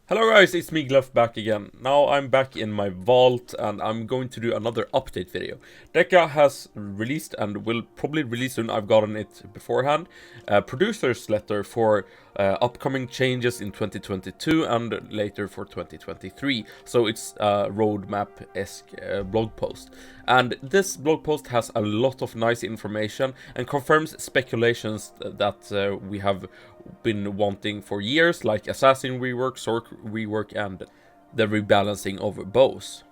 Hello guys, it's me Gleff back again. Now I'm back in my vault and I'm going to do another update video. Deca has released and will probably release soon, I've gotten it beforehand, a producer's letter for upcoming changes in 2022 and later for 2023. So it's a roadmap-esque blog post. And this blog post has a lot of nice information and confirms speculations that we have been wanting for years, like Assassin Rework, Sorcerer Rework, and the rebalancing of bows.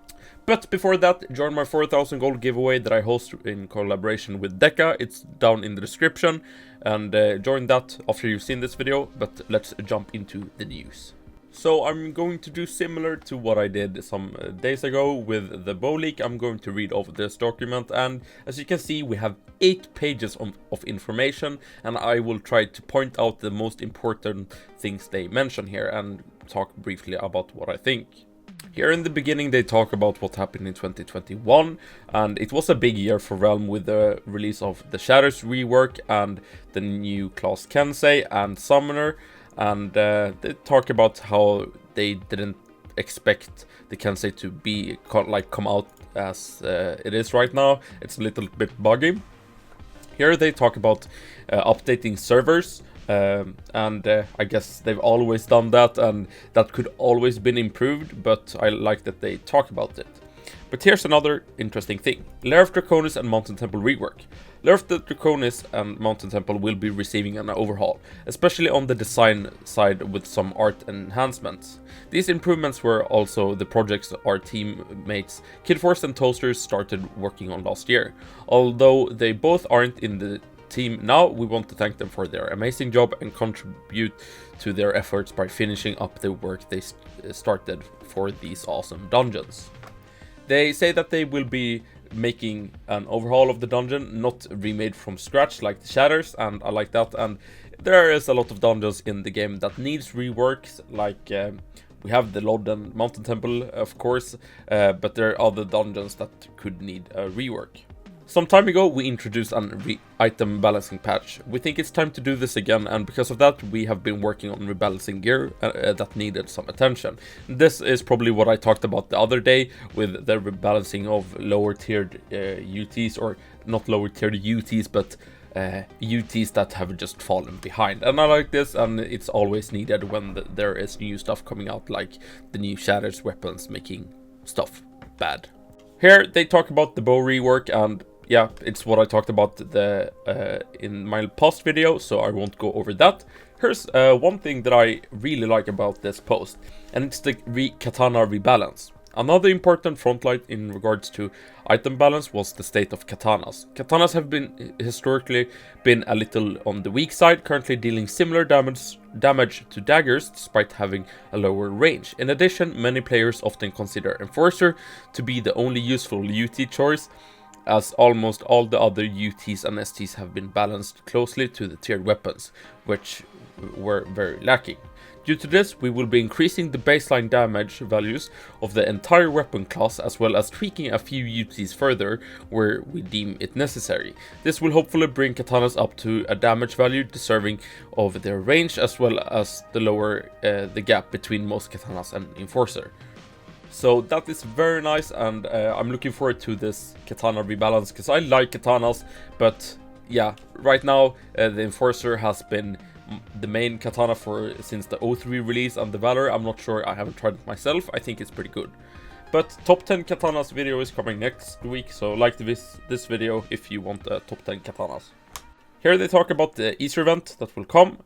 But before that, join my 4,000 gold giveaway that I host in collaboration with Deca. It's down in the description, and join that after you've seen this video. But let's jump into the news. So I'm going to do similar to what I did some days ago with the bow leak. I'm going to read over this document, and as you can see we have 8 pages of information, and I will try to point out the most important things they mention here and talk briefly about what I think. Here in the beginning they talk about what happened in 2021, and it was a big year for Realm with the release of the Shatters rework and the new class Kensei and Summoner. And they talk about how they didn't expect the Kensei to be come out as it is right now. It's a little bit buggy. Here they talk about updating servers, and I guess they've always done that, and that could always been improved, but I like that they talk about it. But here's another interesting thing. Lair of Draconis and Mountain Temple rework. Lair of the Draconis and Mountain Temple will be receiving an overhaul, especially on the design side with some art enhancements. These improvements were also the projects our teammates Kidforce and Toasters started working on last year. Although they both aren't in the team now, we want to thank them for their amazing job and contribute to their efforts by finishing up the work they started for these awesome dungeons. They say that they will be making an overhaul of the dungeon, not remade from scratch like the Shatters, and I like that. And there is a lot of dungeons in the game that needs reworks, like we have the Lord and Mountain Temple, of course, but there are other dungeons that could need a rework. Some time ago we introduced an item balancing patch. We think it's time to do this again, and because of that we have been working on rebalancing gear that needed some attention. This is probably what I talked about the other day with the rebalancing of lower tiered UTs, or not lower tiered UTs, but UTs that have just fallen behind. And I like this, and it's always needed when there is new stuff coming out, like the new Shatters weapons making stuff bad. Here they talk about the bow rework, and yeah, it's what I talked about in my past video, so I won't go over that. Here's one thing that I really like about this post, and it's the Katana rebalance. Another important frontlight in regards to item balance was the state of katanas. Katanas have historically been a little on the weak side, currently dealing similar damage to daggers despite having a lower range. In addition, many players often consider Enforcer to be the only useful UT choice, as almost all the other UTs and STs have been balanced closely to the tiered weapons, which were very lacking. Due to this, we will be increasing the baseline damage values of the entire weapon class, as well as tweaking a few UTs further where we deem it necessary. This will hopefully bring katanas up to a damage value deserving of their range, as well as the lower the gap between most katanas and Enforcer. So that is very nice, and I'm looking forward to this katana rebalance, because I like katanas, but yeah, right now the Enforcer has been the main katana since the 03 release and the Valor. I'm not sure, I haven't tried it myself. I think it's pretty good. But top 10 katanas video is coming next week, so like this video if you want top 10 katanas. Here they talk about the Easter event that will come.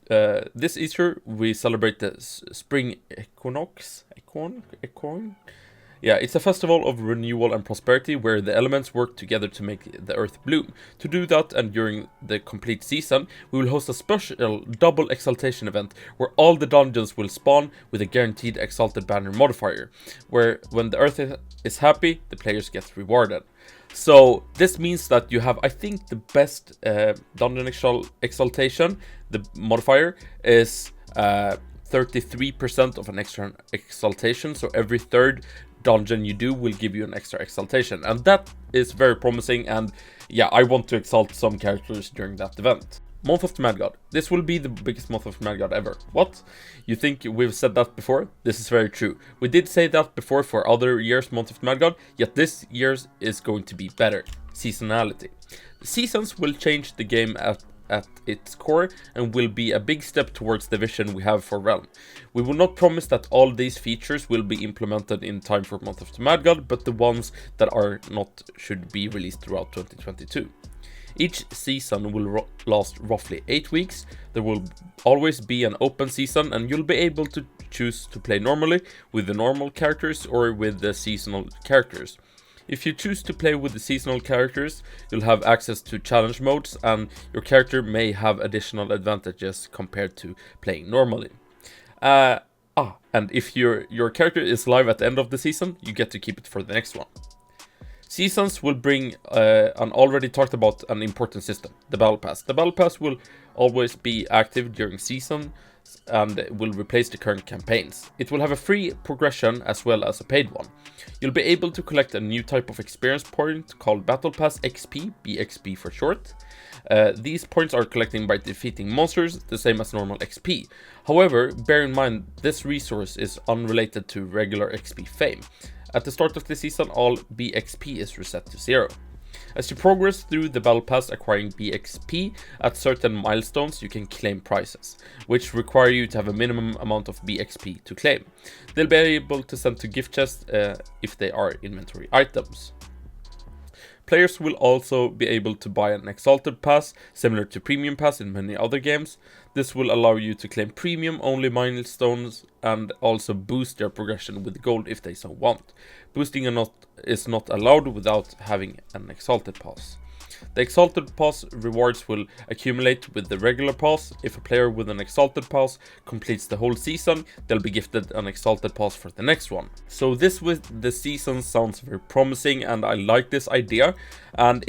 This Easter we celebrate the spring equinox. Yeah, it's a festival of renewal and prosperity where the elements work together to make the earth bloom. To do that, and during the complete season, we will host a special double exaltation event where all the dungeons will spawn with a guaranteed exalted banner modifier, where when the earth is happy, the players get rewarded. So this means that you have, I think, the best dungeon exaltation. The modifier is 33% of an extra exaltation, so every third dungeon you do will give you an extra exaltation, and that is very promising. And yeah, I want to exalt some characters during that event. Month of the Mad God. This will be the biggest month of the Mad God ever. What? You think we've said that before? This is very true. We did say that before for other years' month of the Mad God, yet this year's is going to be better. Seasonality. Seasons will change the game at its core and will be a big step towards the vision we have for Realm. We will not promise that all these features will be implemented in time for Month of the Mad God, but the ones that are not should be released throughout 2022. Each season will last roughly 8 weeks. There will always be an open season and you'll be able to choose to play normally with the normal characters or with the seasonal characters. If you choose to play with the seasonal characters, you'll have access to challenge modes and your character may have additional advantages compared to playing normally. And if your character is live at the end of the season, you get to keep it for the next one. Seasons will bring an already talked about an important system, the Battlepass. The Battlepass will always be active during season and will replace the current campaigns. It will have a free progression as well as a paid one. You'll be able to collect a new type of experience point called Battlepass XP, BXP for short. These points are collecting by defeating monsters, the same as normal XP. However, bear in mind this resource is unrelated to regular XP fame. At the start of the season, all BXP is reset to 0. As you progress through the Battle Pass acquiring BXP, at certain milestones you can claim prizes, which require you to have a minimum amount of BXP to claim. They'll be able to send to gift chests if they are inventory items. Players will also be able to buy an Exalted Pass, similar to Premium Pass in many other games. This will allow you to claim premium-only milestones and also boost their progression with gold if they so want. Boosting is not allowed without having an Exalted Pass. The Exalted Pass rewards will accumulate with the regular pass. If a player with an Exalted Pass completes the whole season, they'll be gifted an Exalted Pass for the next one. So this with the season sounds very promising and I like this idea. And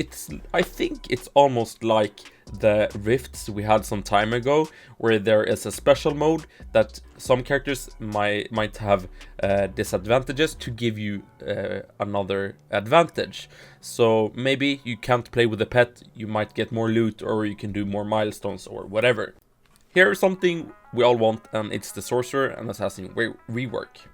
I think it's almost like the rifts we had some time ago, where there is a special mode that some characters might have disadvantages to give you another advantage. So maybe you can't play with a pet, you might get more loot, or you can do more milestones or whatever. Here's something we all want, and it's the Sorcerer and Assassin rework.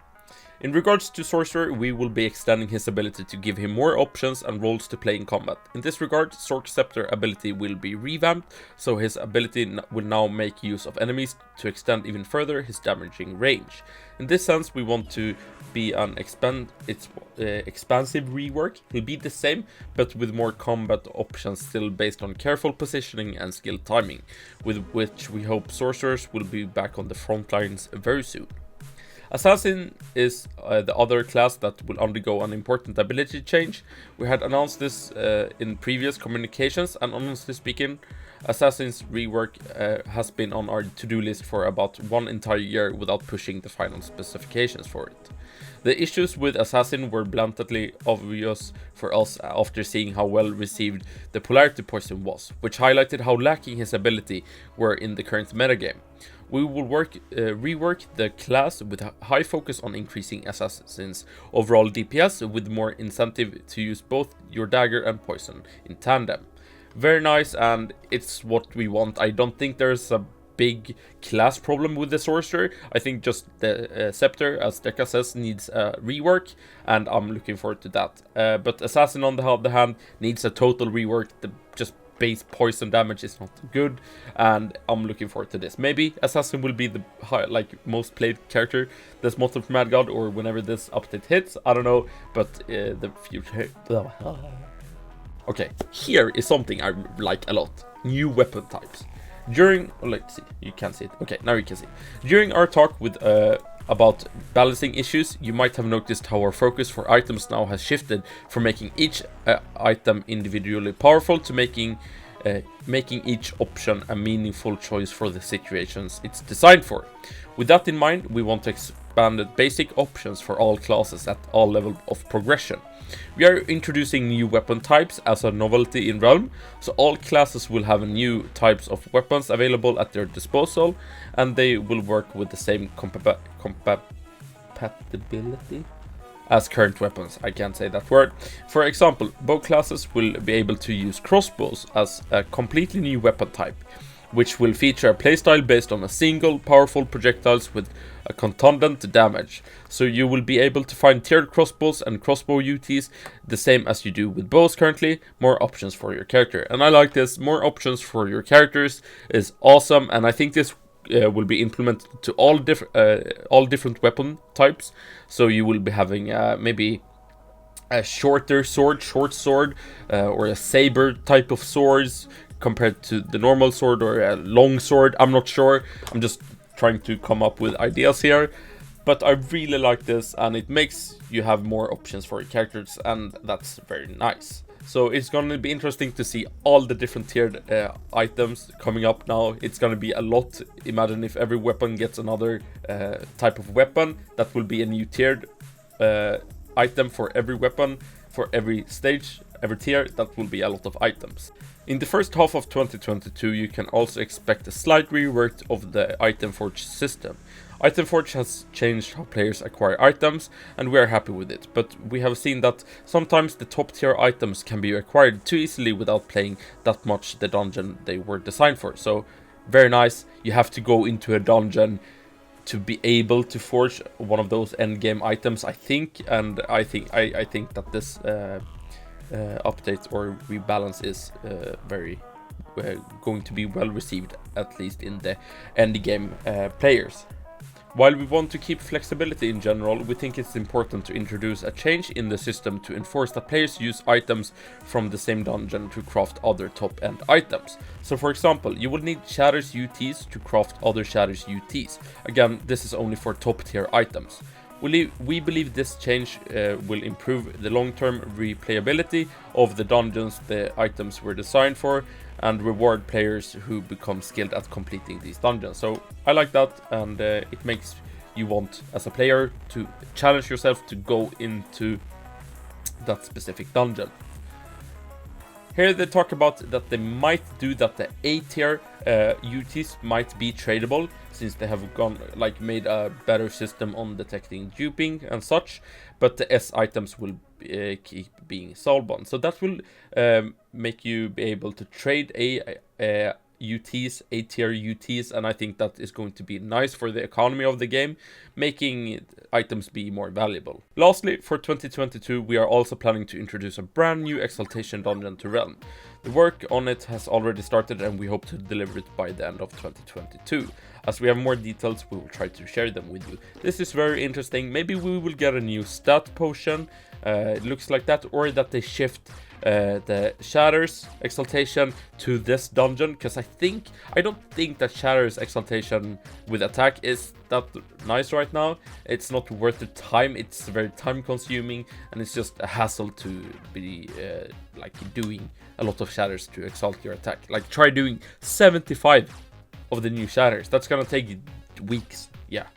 In regards to Sorcerer, we will be extending his ability to give him more options and roles to play in combat. In this regard, Sorc Scepter ability will be revamped, so his ability will now make use of enemies to extend even further his damaging range. In this sense, we want to be an expansive rework. He'll be the same, but with more combat options still based on careful positioning and skill timing, with which we hope Sorcerers will be back on the front lines very soon. Assassin is the other class that will undergo an important ability change. We had announced this in previous communications, and honestly speaking, Assassin's rework has been on our to-do list for about 1 entire year without pushing the final specifications for it. The issues with Assassin were blatantly obvious for us after seeing how well received the Polarity Poison was, which highlighted how lacking his ability were in the current metagame. We will rework the class with a high focus on increasing Assassin's overall DPS with more incentive to use both your dagger and poison in tandem. Very nice, and it's what we want. I don't think there's a big class problem with the Sorcerer. I think just the Scepter, as Deka says, needs a rework, and I'm looking forward to that. But Assassin on the other hand needs a total rework. The just base poison damage is not good, and I'm looking forward to this. Maybe Assassin will be the most played character this month of Mad God, or whenever this update hits. I don't know, but the future. Okay, here is something I like a lot: new weapon types. Let's see, you can't see it. Okay, now you can see. During our talk with about balancing issues, you might have noticed how our focus for items now has shifted from making each item individually powerful to making each option a meaningful choice for the situations it's designed for. With that in mind, we want to expand the basic options for all classes at all levels of progression. We are introducing new weapon types as a novelty in Realm, so all classes will have new types of weapons available at their disposal, and they will work with the same compatibility as current weapons. I can't say that word. For example, bow classes will be able to use crossbows as a completely new weapon type. which will feature a playstyle based on a single powerful projectiles with a contundent damage. So you will be able to find tiered crossbows and crossbow UTs the same as you do with bows currently, more options for your character. And I like this, more options for your characters is awesome, and I think this will be implemented to all different weapon types. So you will be having maybe a short sword, or a saber type of swords compared to the normal sword, or a long sword. I'm not sure. I'm just trying to come up with ideas here. But I really like this, and it makes you have more options for your characters, and that's very nice. So it's going to be interesting to see all the different tiered items coming up now. It's going to be a lot. Imagine if every weapon gets another type of weapon. That will be a new tiered item for every weapon, for every stage, every tier. That will be a lot of items. In the first half of 2022, you can also expect a slight rework of the Item Forge system. Item Forge has changed how players acquire items, and we are happy with it, but we have seen that sometimes the top tier items can be acquired too easily without playing that much the dungeon they were designed for. So very nice. You have to go into a dungeon to be able to forge one of those end game items, I think, and I think that this update or rebalance is very going to be well received, at least in the end game players. While we want to keep flexibility in general, we think it's important to introduce a change in the system to enforce that players use items from the same dungeon to craft other top-end items. So for example, you will need Shatters UTs to craft other Shatters UTs. Again, this is only for top-tier items. We believe this change will improve the long-term replayability of the dungeons the items were designed for, and reward players who become skilled at completing these dungeons. So I like that, and it makes you want, as a player, to challenge yourself to go into that specific dungeon. Here they talk about that they might do that the A tier UTs might be tradable, since they have made a better system on detecting duping and such, but the S items will keep being soulbound. So that will make you be able to trade UTs, A tier UTs, and I think that is going to be nice for the economy of the game, making items be more valuable. Lastly, for 2022, we are also planning to introduce a brand new Exaltation dungeon to Realm. The work on it has already started, and we hope to deliver it by the end of 2022. As we have more details, we will try to share them with you. This is very interesting. Maybe we will get a new stat potion, it looks like that, or that they shift the Shatters Exaltation to this dungeon, because I don't think that Shatters Exaltation with attack is that nice right now. It's not worth the time. It's very time consuming, and it's just a hassle to be doing a lot of Shatters to exalt your attack. Like, try doing 75 of the new Shatters. That's gonna take weeks. Yeah.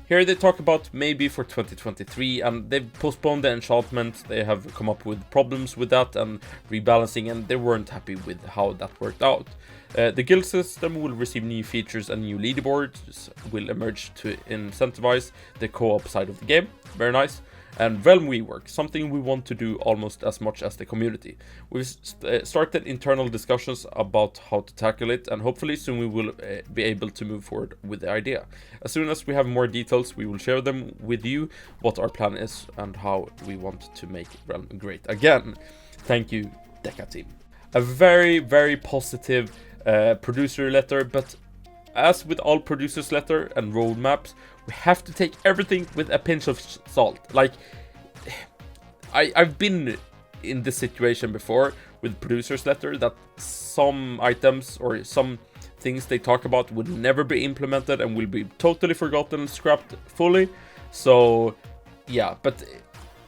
Here they talk about maybe for 2023, and they've postponed the enchantment. They have come up with problems with that and rebalancing, and they weren't happy with how that worked out. The guild system will receive new features, and new leaderboards will emerge to incentivize the co-op side of the game. Very nice. And Realm Rework, something we want to do almost as much as the community. We've started internal discussions about how to tackle it, and hopefully soon we will be able to move forward with the idea. As soon as we have more details, we will share them with you, what our plan is and how we want to make Realm great again. Thank you, Deca team. A very, very positive producer letter, but as with all producers letter and roadmaps, we have to take everything with a pinch of salt. Like, I've been in this situation before with producers letter, that some items or some things they talk about would never be implemented and will be totally forgotten and scrapped fully. So yeah, but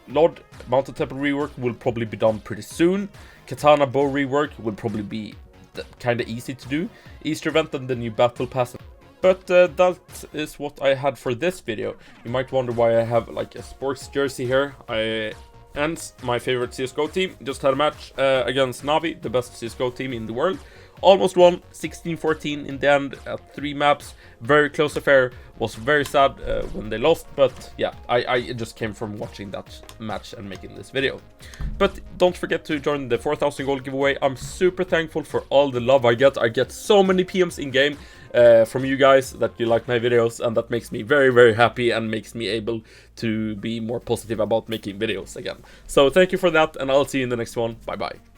Lord Mountain Temple rework will probably be done pretty soon. Katana Bow rework will probably be kind of easy to do. Easter event and the new battle pass. But that is what I had for this video. You might wonder why I have like a sports jersey here. And my favorite CSGO team just had a match against Navi, the best CSGO team in the world. almost won 16-14 in the end at 3 maps. Very close affair. Was very sad when they lost, but yeah, I just came from watching that match and making this video. But don't forget to join the 4,000 gold giveaway. I'm super thankful for all the love I get. I get so many PMs in game from you guys that you like my videos, and that makes me very, very happy and makes me able to be more positive about making videos again. So thank you for that, and I'll see you in the next one. Bye bye.